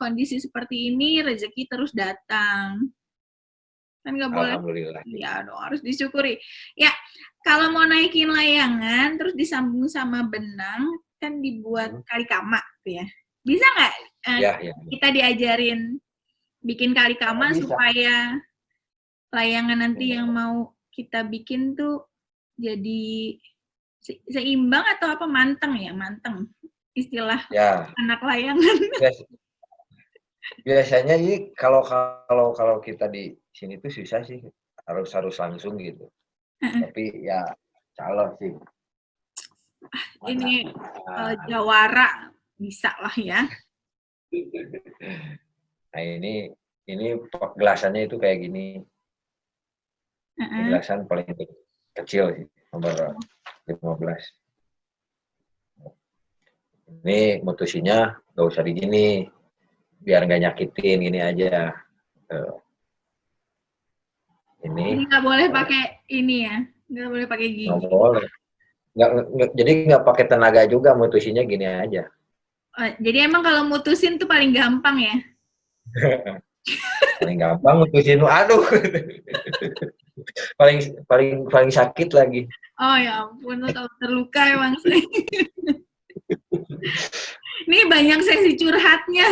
kondisi seperti ini, rezeki terus datang. Kan nggak boleh. Alhamdulillah. Ya dong, harus disyukuri. Ya, kalau mau naikin layangan terus disambung sama benang, kan dibuat kali kama tuh ya. Bisa nggak kita diajarin bikin kali kama supaya layangan nanti yang mau kita bikin tuh jadi seimbang atau apa, manteng ya, manteng istilah anak layangan. Biasanya ini kalau kita di sini tuh susah sih, harus langsung gitu. Tapi ya calon sih. Ini jawara bisa lah ya. Nah ini gelasannya itu kayak gini. Gelasan paling kecil sih, nomor 15. Ini mutusinya nggak usah digini, biar nggak nyakitin, gini aja. Ini nggak boleh pakai ini ya, nggak boleh pakai gigi. Nggak boleh. Jadi nggak pakai tenaga juga, mutusinya gini aja. Oh, jadi emang kalau mutusin tuh paling gampang ya? Paling gampang mutusin, aduh. paling sakit lagi. Oh ya ampun, kalau terluka emang sih. Ini banyak sesi curhatnya.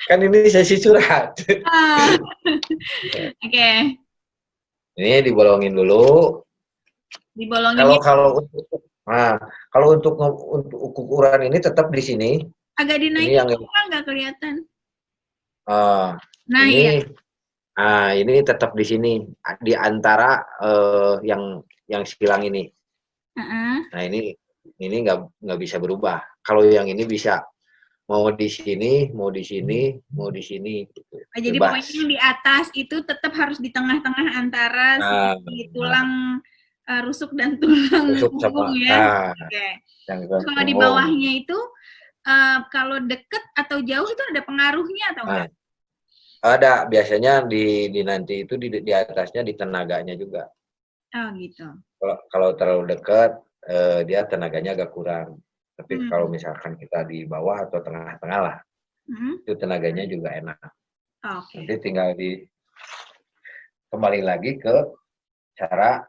Kan ini sesi curhat. Oke. Ini dibolongin dulu. Dibolongin. Kalau untuk ukuran ini tetap di sini. Agak dinaikin nggak kelihatan. Ini tetap di sini, di antara yang silang ini. Nah ini nggak bisa berubah. Kalau yang ini bisa, mau di sini, mau di sini, mau di sini. Gitu. Jadi pokoknya yang di atas itu tetap harus di tengah-tengah antara si tulang rusuk dan tulang punggung ya. Oke. Kalau di bawahnya itu kalau deket atau jauh itu ada pengaruhnya atau enggak? Ada, biasanya di nanti itu di atasnya, di tenaganya juga. Oh gitu. Kalau terlalu dekat, dia tenaganya agak kurang. Tapi kalau misalkan kita di bawah atau tengah-tengah lah, itu tenaganya juga enak. Nanti tinggal kembali lagi ke cara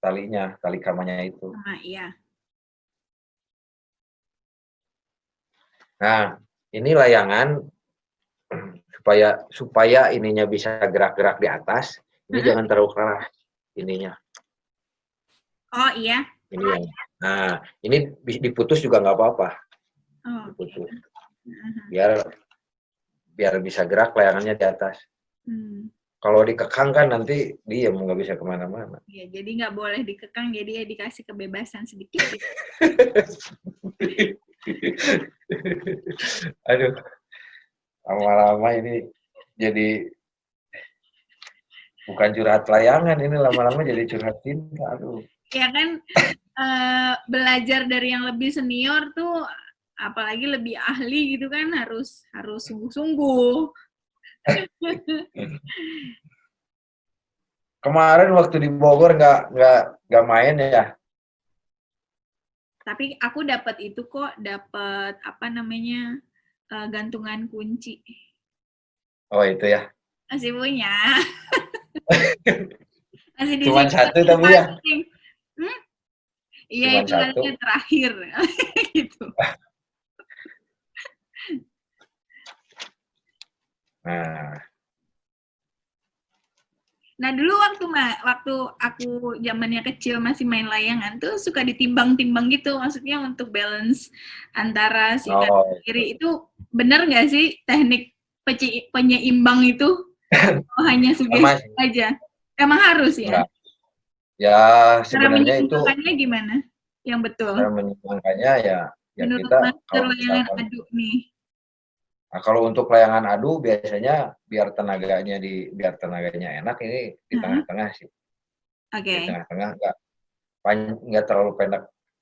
tali kamanya itu. Iya. Nah, ini layangan supaya ininya bisa gerak-gerak di atas. Ini jangan terlalu keras ininya. Oh iya. Ini yang, nah ini diputus juga nggak apa-apa, diputus. Biar bisa gerak layangannya di atas. Kalau dikekang kan nanti diem nggak bisa kemana-mana. Ya, jadi nggak boleh dikekang, jadi ya dikasih kebebasan sedikit. Gitu. Aduh, lama-lama ini jadi bukan curhat layangan, ini lama-lama jadi curhat cinta. Aduh. Ya kan, belajar dari yang lebih senior tuh, apalagi lebih ahli gitu kan, harus sungguh-sungguh. Kemarin waktu di Bogor nggak main ya. Tapi aku dapat itu kok, dapat apa namanya, gantungan kunci. Oh itu ya. Masih punya. Masih di Cuman satu tapi ya. Iya, itu kalinya terakhir. Gitu. Nah dulu waktu aku zamannya kecil masih main layangan tuh suka ditimbang-timbang gitu, maksudnya untuk balance antara si kanan kiri. Itu benar nggak sih teknik penyeimbang itu? Oh, hanya sugesti aja? Emang harus ya? Ya sebenarnya itu. Cara gimana? Yang betul? Cara menyeimbangkannya ya menurut kita kalau layangan adu nih. Nah, kalau untuk layangan adu biasanya biar tenaganya enak ini di tengah-tengah sih. Oke. Di tengah-tengah nggak terlalu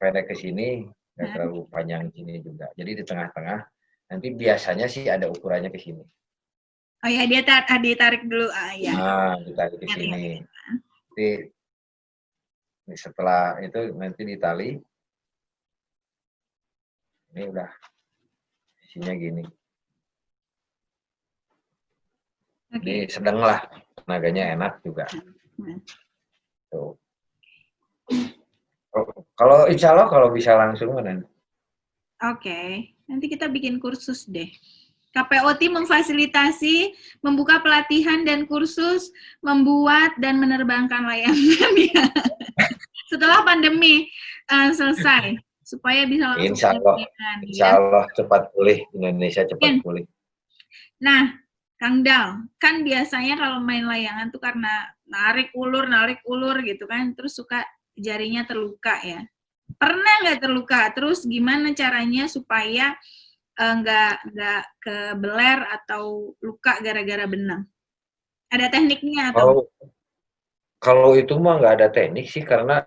pendek ke sini, nggak terlalu panjang di sini juga. Jadi di tengah-tengah. Nanti biasanya sih ada ukurannya ke sini. Oh ya, dia ditarik dulu. Ya. Nah, ditarik ke sini. Nanti setelah itu nanti ditali. Ini udah isinya gini. Jadi sedang lah, tenaganya enak juga. Tuh. Kalau insya Allah kalau bisa langsung kan. Oke, nanti kita bikin kursus deh. KPOT memfasilitasi, membuka pelatihan dan kursus, membuat dan menerbangkan layangan ya. Setelah pandemi selesai, supaya bisa langsung. Insya Allah cepat pulih, Indonesia cepat pulih. Nah, Kang Dal, kan biasanya kalau main layangan tuh karena narik ulur gitu kan, terus suka jarinya terluka ya. Pernah nggak terluka? Terus gimana caranya supaya nggak kebeler atau luka gara-gara benang? Ada tekniknya atau? Kalau itu mah nggak ada teknik sih karena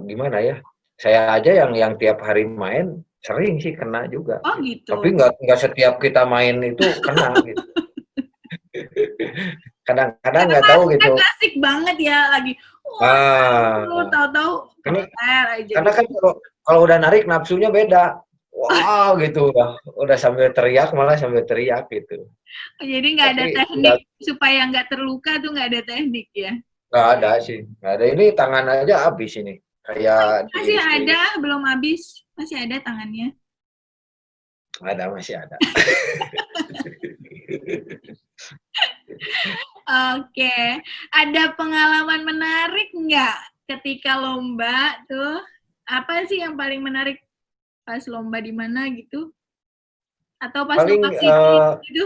gimana ya? Saya aja yang tiap hari main sering sih kena juga. Oh gitu. Tapi nggak setiap kita main itu kena gitu. Kadang-kadang nggak tahu gitu. Klasik banget ya lagi. Tahu-tahu. Karena kan kalau udah narik nafsunya beda. Wow gitu udah sambil teriak malah sambil teriak gitu. Jadi nggak ada teknik supaya nggak terluka tuh nggak ada teknik ya? Nggak ada sih, nggak ada. Ini tangan aja habis ini. Kayak masih ada, belum habis. Masih ada tangannya. Masih ada. Oke, ada pengalaman menarik nggak ketika lomba tuh? Apa sih yang paling menarik pas lomba di mana gitu? Atau pas lokasi gitu?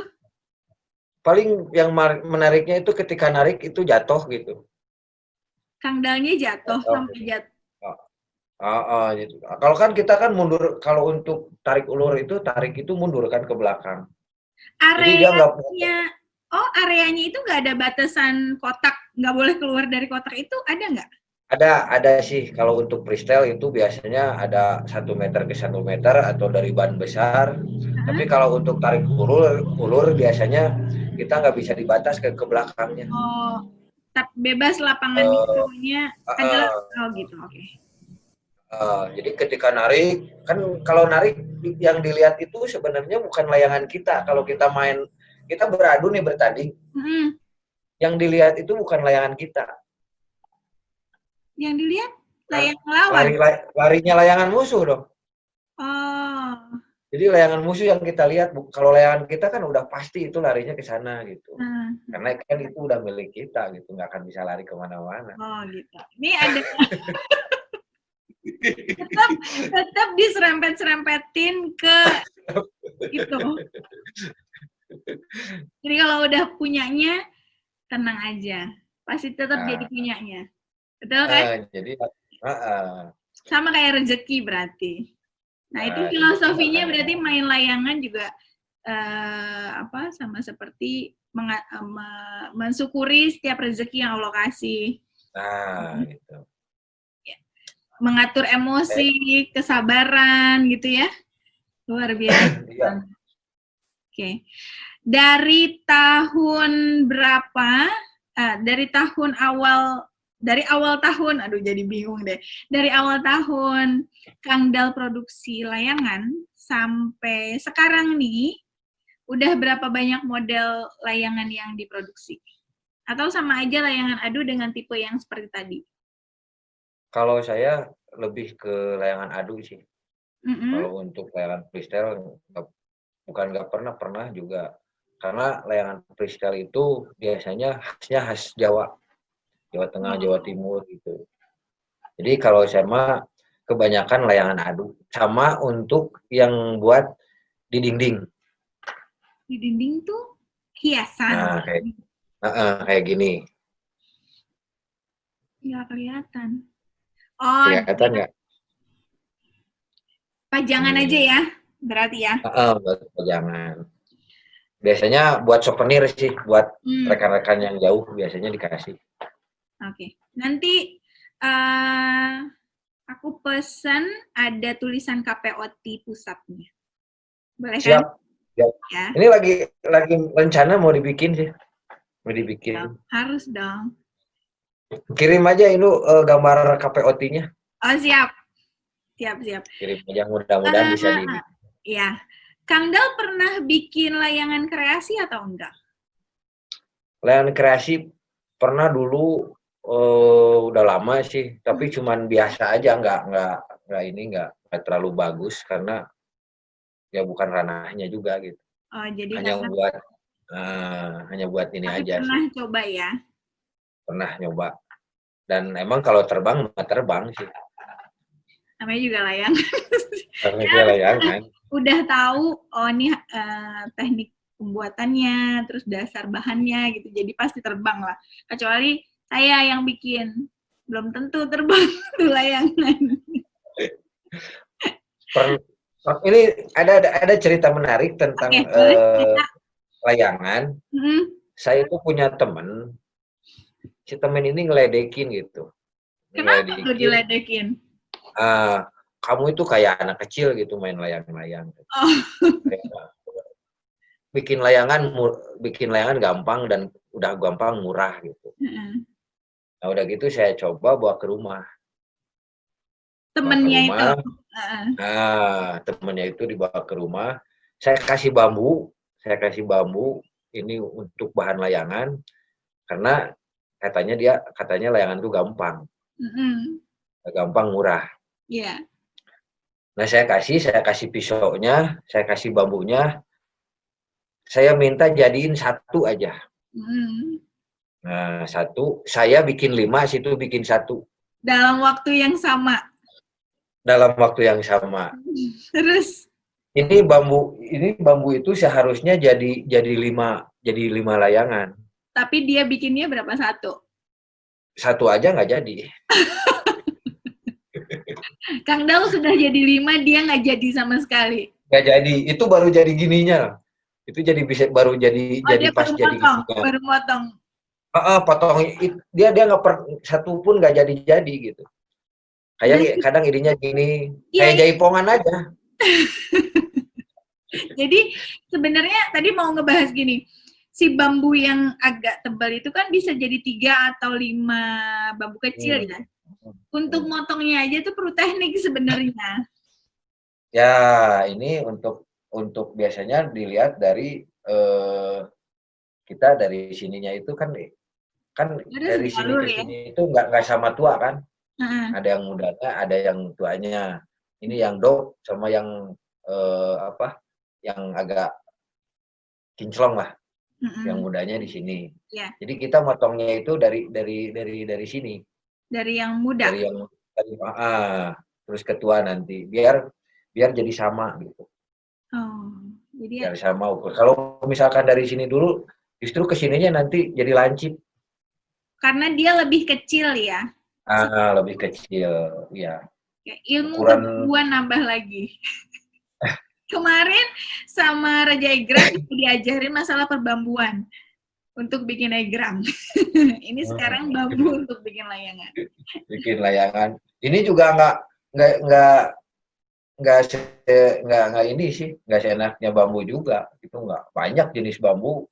Paling yang menariknya itu ketika narik itu jatuh gitu. Kang Dalnya jatuh sampai jatuh. Gitu. Kalau kan kita kan mundur, kalau untuk tarik ulur itu mundur kan ke belakang. Areanya itu nggak ada batasan kotak, nggak boleh keluar dari kotak itu, ada nggak? Ada sih. Kalau untuk freestyle itu biasanya ada 1 meter ke 1 meter atau dari ban besar. Tapi kalau untuk tarik ulur biasanya kita nggak bisa dibatas ke belakangnya. Oh, bebas lapangan itunya adalah gitu, oke. Jadi ketika narik, kan kalau narik yang dilihat itu sebenarnya bukan layangan kita. Kalau kita main, kita beradu nih bertanding. Yang dilihat itu bukan layangan kita. Yang dilihat layangan lawan? Larinya layangan musuh dong. Oh. Jadi layangan musuh yang kita lihat, kalau layangan kita kan udah pasti itu larinya ke sana gitu. Karena kan itu udah milik kita gitu, nggak akan bisa lari kemana-mana. Oh gitu. Ini ada tetap diserempet-serempetin ke itu. Jadi kalau udah punyanya, tenang aja. Pasti tetap jadi punyanya. Betul kan? Jadi sama kayak rezeki berarti. Nah, itu filosofinya berarti main layangan juga sama seperti mensyukuri setiap rezeki yang Allah kasih. Gitu. Mengatur emosi, kesabaran gitu ya. Luar biasa. Oke. Dari tahun berapa? Dari awal tahun, aduh jadi bingung deh. Dari awal tahun Kang Dal produksi layangan sampai sekarang nih, udah berapa banyak model layangan yang diproduksi? Atau sama aja layangan adu dengan tipe yang seperti tadi? Kalau saya lebih ke layangan adu sih. Kalau untuk layangan freestyle, bukan nggak pernah juga. Karena layangan freestyle itu biasanya khas Jawa. Jawa Tengah, Jawa Timur gitu. Jadi kalau saya mah kebanyakan layangan adu. Sama untuk yang buat di dinding. Di dinding tuh hiasan. Nah, kayak gini. Nggak kelihatan. Kelihatan nggak? Pajangan aja ya, berarti ya? Buat pajangan. Biasanya buat souvenir sih, buat rekan-rekan yang jauh biasanya dikasih. Oke. Nanti aku pesen ada tulisan KPOT pusatnya. Boleh kan? Siap. Ya. Ini lagi rencana mau dibikin sih. Mau dibikin. Ya, harus dong. Kirim aja ini gambar KPOT-nya. Oh, siap. Siap. Kirim aja, mudah-mudahan bisa dibikin. Iya. Kang Dal pernah bikin layangan kreasi atau enggak? Layangan kreasi pernah dulu, udah lama sih, tapi cuman biasa aja, nggak terlalu bagus karena ya bukan ranahnya juga gitu. Oh, jadi hanya buat ini aja pernah sih. Coba ya? Pernah nyoba. Dan emang kalau terbang sih. Namanya juga layangan. Namanya juga layangan. Udah tahu, ini teknik pembuatannya, terus dasar bahannya gitu, jadi pasti terbang lah. Kecuali saya yang bikin, belum tentu terbang tuh layangan. Ini ada cerita menarik tentang layangan. Saya itu punya teman, si teman ini ngeledekin gitu. Kenapa tuh diledekin? Kamu itu kayak anak kecil gitu main layang-layang. Oh. Bikin layangan gampang dan udah gampang murah gitu. Nah udah gitu saya coba bawa ke rumah. Temennya itu? Temennya itu dibawa ke rumah. Saya kasih bambu ini untuk bahan layangan karena katanya layangan itu gampang. Gampang, murah. Iya. Yeah. Nah saya kasih pisaunya, saya kasih bambunya, saya minta jadiin 1 aja. Nah 1, saya bikin 5, situ bikin 1. Dalam waktu yang sama? Dalam waktu yang sama. Terus? Ini bambu itu seharusnya jadi 5 layangan. Tapi dia bikinnya berapa? 1? 1 aja nggak jadi. Kang Dal sudah jadi 5, dia nggak jadi sama sekali. Nggak jadi, itu baru jadi gininya. Itu baru jadi pas jadi gininya. Baru potong. Potong. Dia nggak satu pun nggak jadi gitu. Kayak kadang ininya gini, kayak jaipongan aja. Jadi sebenarnya tadi mau ngebahas gini, si bambu yang agak tebal itu kan bisa jadi 3 atau 5 bambu kecil ya. Untuk motongnya aja tuh perlu teknik sebenarnya. Ya, ini untuk biasanya dilihat dari kita dari sininya itu kan dari sini ke sini itu nggak sama tua kan. Ada yang mudanya, ada yang tuanya. Ini yang dok sama yang yang agak kinclong lah, yang mudanya di sini. Yeah. Jadi kita motongnya itu dari sini. Dari yang muda. Terus ke tua nanti, biar jadi sama gitu. Oh, jadi biar sama ukur. Kalau misalkan dari sini dulu, justru kesininya nanti jadi lancip. Karena dia lebih kecil ya. Lebih kecil, ya. Ilmu kebubuhan nambah lagi. Kemarin sama Raja Egrang diajarin masalah perbambuan untuk bikin egrang. Ini sekarang bambu untuk bikin layangan. Bikin layangan. Ini juga nggak ini sih, nggak seenaknya bambu juga. Itu nggak banyak jenis bambu.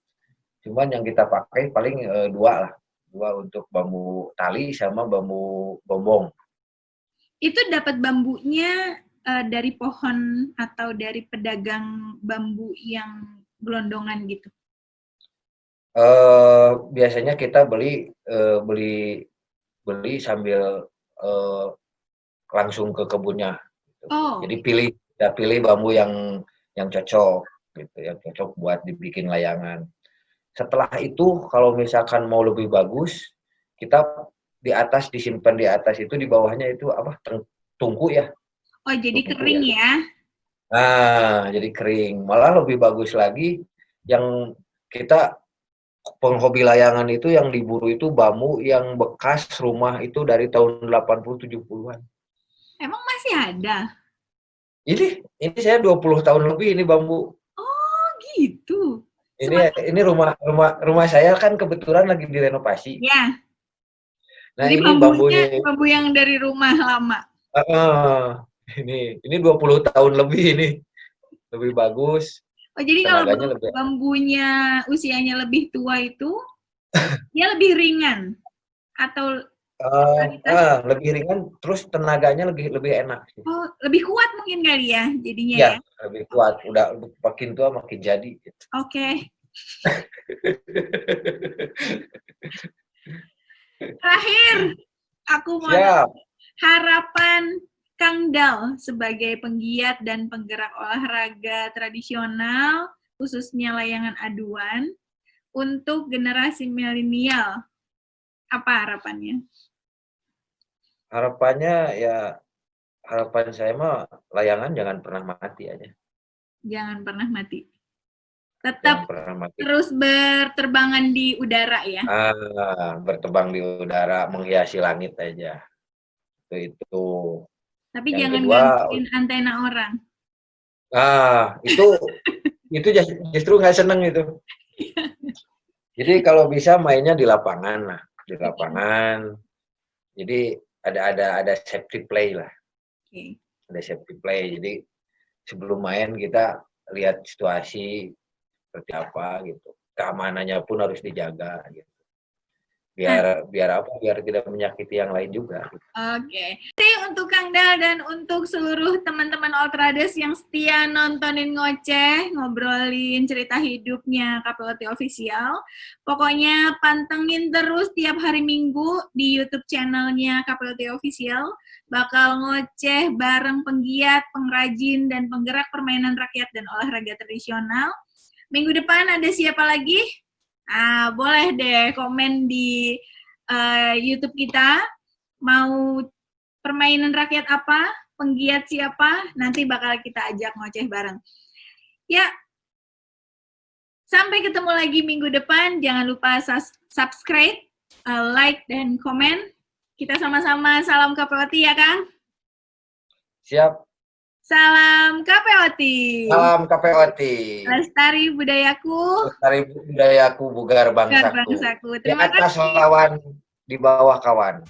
Cuman yang kita pakai paling dua untuk bambu tali sama bambu bombong. Itu dapat bambunya dari pohon atau dari pedagang bambu yang gelondongan gitu? Biasanya kita beli sambil langsung ke kebunnya. Gitu. Oh. Jadi kita pilih bambu yang cocok, gitu, yang cocok buat dibikin layangan. Setelah itu kalau misalkan mau lebih bagus, kita disimpan di atas itu, di bawahnya itu tungku ya. Oh, jadi tungku kering ya? Jadi kering. Malah lebih bagus lagi yang kita penghobi layangan itu yang diburu itu bambu yang bekas rumah itu dari tahun 80-70-an. Emang masih ada? Ini saya 20 tahun lebih ini bambu. Oh, gitu. Ini rumah saya kan kebetulan lagi direnovasi. Ya. Nah, jadi ini bambu yang dari rumah lama. Ini 20 tahun lebih ini. Lebih bagus. Oh, jadi kalau bambunya usianya lebih tua itu dia lebih ringan atau lebih ringan, terus tenaganya lebih enak. Oh, lebih kuat mungkin kali ya jadinya ya? Lebih kuat. Udah makin tua makin jadi. Oke. Terakhir, aku mau harapan Kang Dal sebagai penggiat dan penggerak olahraga tradisional, khususnya layangan aduan, untuk generasi milenial. Apa harapannya? Harapan saya mah layangan jangan pernah mati aja. Jangan pernah mati. Tetap terus berterbangan di udara ya? Berterbang di udara, menghiasi langit aja. Itu. Tapi yang jangan gangguin antena orang. Itu justru nggak seneng itu. Jadi kalau bisa mainnya di lapangan lah, di lapangan. Jadi ada safety play lah. Okay. Ada safety play. Jadi sebelum main kita lihat situasi seperti apa gitu. Keamanannya pun harus dijaga gitu. Biar tidak menyakiti yang lain juga. Oke. Untuk Kang Dal dan untuk seluruh teman-teman Ultrades yang setia nontonin ngoceh, ngobrolin cerita hidupnya KPOT Official, pokoknya pantengin terus tiap hari Minggu di YouTube channelnya KPOT Official, bakal ngoceh bareng penggiat, pengrajin, dan penggerak permainan rakyat dan olahraga tradisional. Minggu depan ada siapa lagi? Boleh deh komen di YouTube kita, mau permainan rakyat apa, penggiat siapa, nanti bakal kita ajak ngoceh bareng. Ya, sampai ketemu lagi minggu depan, jangan lupa subscribe, like, dan komen. Kita sama-sama salam KPOT ya, Kang? Siap. Salam KPOT. Salam KPOT. Lestari budayaku. Lestari budayaku, bugar bangsaku. Terima kasih. Di atas lawan, di bawah kawan.